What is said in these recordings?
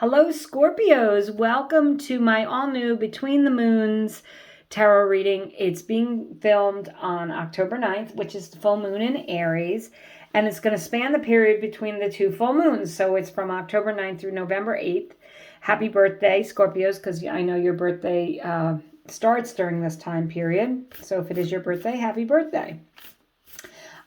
Hello, Scorpios. Welcome to my all-new Between the Moons tarot reading. It's being filmed on October 9th, which is the full moon in Aries, and it's going to span the period between the two full moons. So it's from October 9th through November 8th. Happy birthday, Scorpios, because I know your birthday starts during this time period. So if it is your birthday, happy birthday.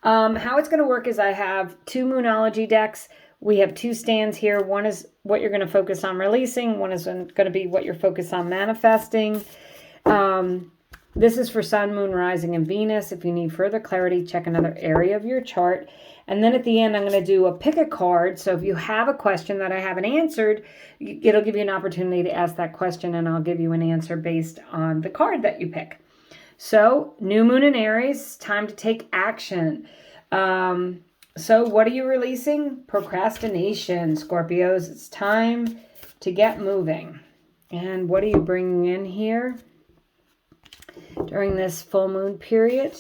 How it's going to work is I have two Moonology decks. We have two stands here. One is what you're going to focus on releasing. One is going to be what you're focused on manifesting. This is for Sun, Moon, Rising, and Venus. If you need further clarity, check another area of your chart. And then at the end, I'm going to do a pick a card. So if you have a question that I haven't answered, it'll give you an opportunity to ask that question, and I'll give you an answer based on the card that you pick. So, new moon in Aries, time to take action. So what are you releasing? Procrastination, Scorpios. It's time to get moving. And what are you bringing in here during this full moon period?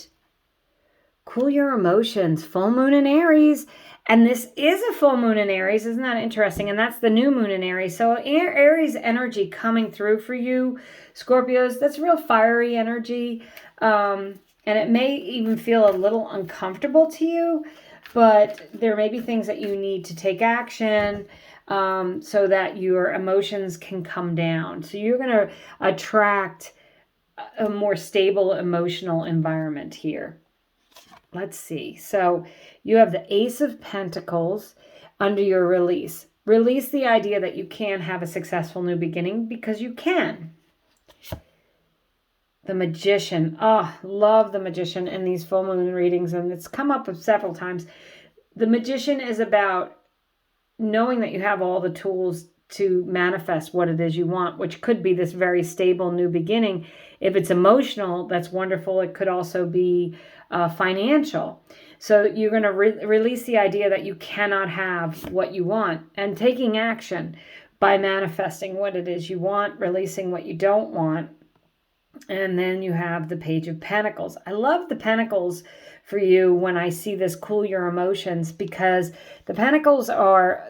Cool your emotions. Full moon in Aries. And this is a full moon in Aries. Isn't that interesting? And that's the new moon in Aries. So Aries energy coming through for you, Scorpios. That's real fiery energy. And it may even feel a little uncomfortable to you. But there may be things that you need to take action so that your emotions can come down. So you're going to attract a more stable emotional environment here. Let's see. So you have the Ace of Pentacles under your release. Release the idea that you can have a successful new beginning, because you can. The Magician. Oh, love the Magician in these full moon readings, and it's come up several times. The Magician is about knowing that you have all the tools to manifest what it is you want, which could be this very stable new beginning. If it's emotional, that's wonderful. It could also be financial. So you're going to release the idea that you cannot have what you want, and taking action by manifesting what it is you want, releasing what you don't want. And then you have the Page of Pentacles. I love the Pentacles for you when I see this cool your emotions, because the Pentacles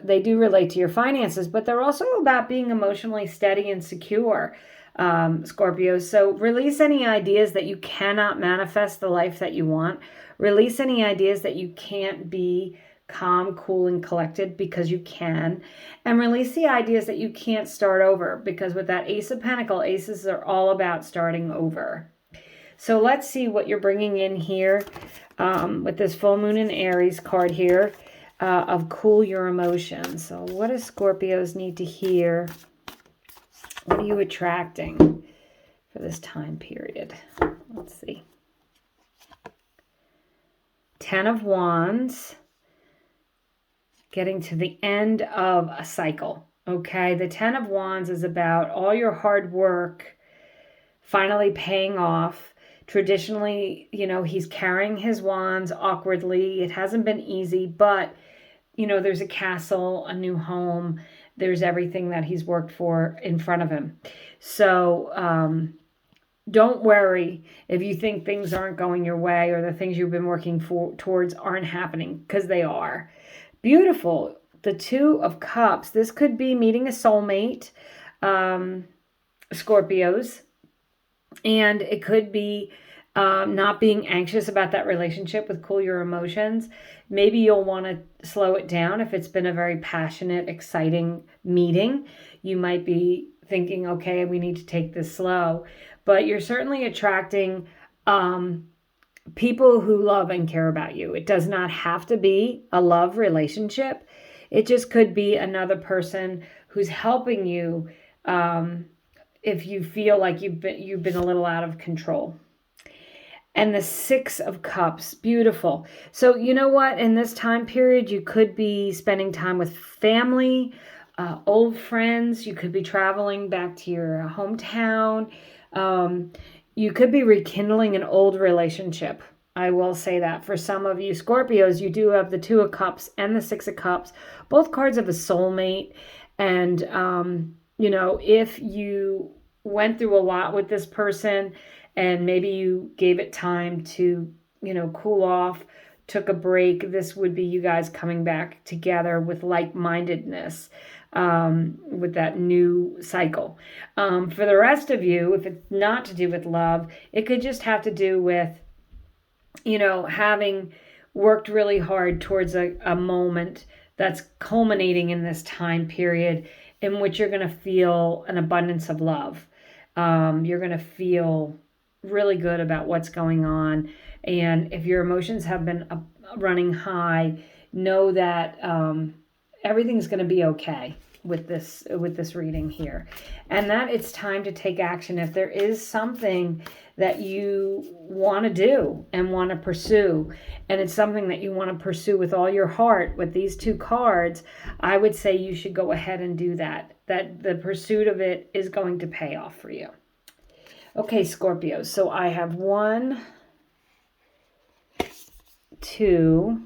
they do relate to your finances, but they're also about being emotionally steady and secure, Scorpios. So release any ideas that you cannot manifest the life that you want. Release any ideas that you can't be calm, cool, and collected, because you can. And release the ideas that you can't start over, because with that Ace of Pentacles, aces are all about starting over. So let's see what you're bringing in here with this full moon in Aries card here of cool your emotions. So what does Scorpios need to hear? What are you attracting for this time period? Let's see. Ten of Wands. Getting to the end of a cycle, okay? The Ten of Wands is about all your hard work finally paying off. Traditionally, he's carrying his wands awkwardly. It hasn't been easy, but, there's a castle, a new home. There's everything that he's worked for in front of him. So don't worry if you think things aren't going your way, or the things you've been working towards aren't happening, because they are. Beautiful. The Two of Cups. This could be meeting a soulmate, Scorpios. And it could be not being anxious about that relationship with cool your emotions. Maybe you'll want to slow it down if it's been a very passionate, exciting meeting. You might be thinking, okay, we need to take this slow. But you're certainly attracting people who love and care about you. It does not have to be a love relationship. It just could be another person who's helping you if you feel like you've been a little out of control. And the Six of Cups, beautiful. So you know what? In this time period, you could be spending time with family, old friends. You could be traveling back to your hometown. You could be rekindling an old relationship. I will say that. For some of you Scorpios, you do have the Two of Cups and the Six of Cups, both cards of a soulmate. And, if you went through a lot with this person and maybe you gave it time to, cool off, took a break, this would be you guys coming back together with like-mindedness, with that new cycle. For the rest of you, if it's not to do with love, it could just have to do with, having worked really hard towards a moment that's culminating in this time period in which you're going to feel an abundance of love. You're going to feel really good about what's going on. And if your emotions have been running high, know that everything's going to be okay with this reading here. And that it's time to take action. If there is something that you want to do and want to pursue, and it's something that you want to pursue with all your heart with these two cards, I would say you should go ahead and do that. That the pursuit of it is going to pay off for you. Okay, Scorpio. So I have 1, 2,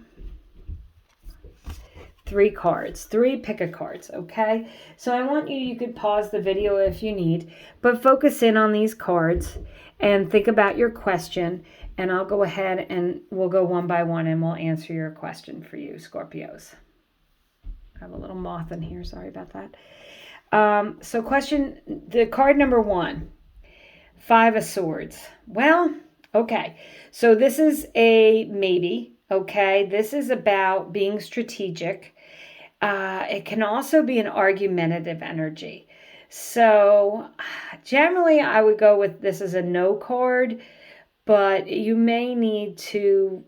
3 cards, 3 pick-a cards, okay? So I want you could pause the video if you need, but focus in on these cards and think about your question, and I'll go ahead and we'll go one by one and we'll answer your question for you, Scorpios. I have a little moth in here, sorry about that. So the card number 1, 5 of Swords. Well, okay, so this is a maybe, okay? This is about being strategic. It can also be an argumentative energy. So generally I would go with this as a no card, but you may need to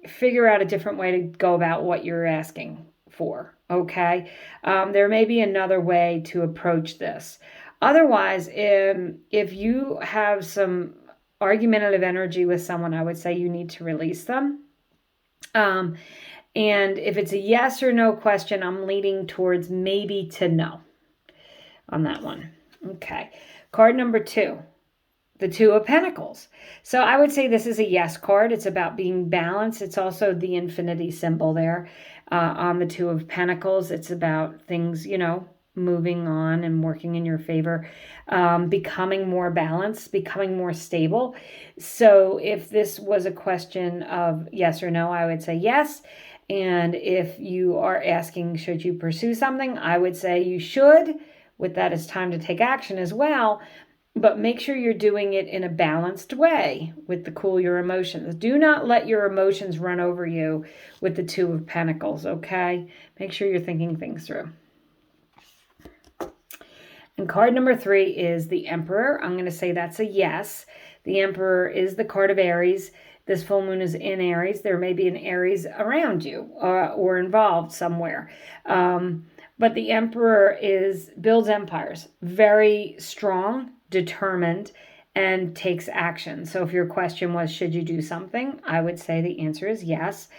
figure out a different way to go about what you're asking for, okay? There may be another way to approach this. Otherwise, if you have some argumentative energy with someone, I would say you need to release them. And if it's a yes or no question, I'm leaning towards maybe to no on that one. Okay. Card number 2, the 2 of Pentacles. So I would say this is a yes card. It's about being balanced. It's also the infinity symbol there on the 2 of Pentacles. It's about things, moving on and working in your favor, becoming more balanced, becoming more stable. So if this was a question of yes or no, I would say yes. And if you are asking, should you pursue something, I would say you should. With that, it's time to take action as well. But make sure you're doing it in a balanced way with the cool your emotions. Do not let your emotions run over you with the 2 of Pentacles, okay? Make sure you're thinking things through. And card number 3 is the Emperor. I'm going to say that's a yes. The Emperor is the card of Aries. This full moon is in Aries. There may be an Aries around you or involved somewhere. But the Emperor builds empires. Very strong, determined, and takes action. So if your question was, should you do something? I would say the answer is yes.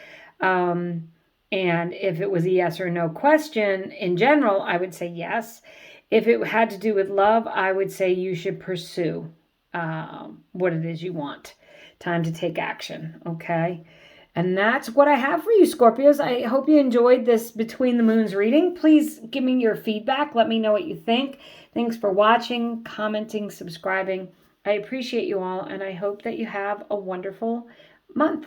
And if it was a yes or no question in general, I would say yes. If it had to do with love, I would say you should pursue what it is you want. Time to take action, okay? And that's what I have for you, Scorpios. I hope you enjoyed this Between the Moons reading. Please give me your feedback. Let me know what you think. Thanks for watching, commenting, subscribing. I appreciate you all, and I hope that you have a wonderful month.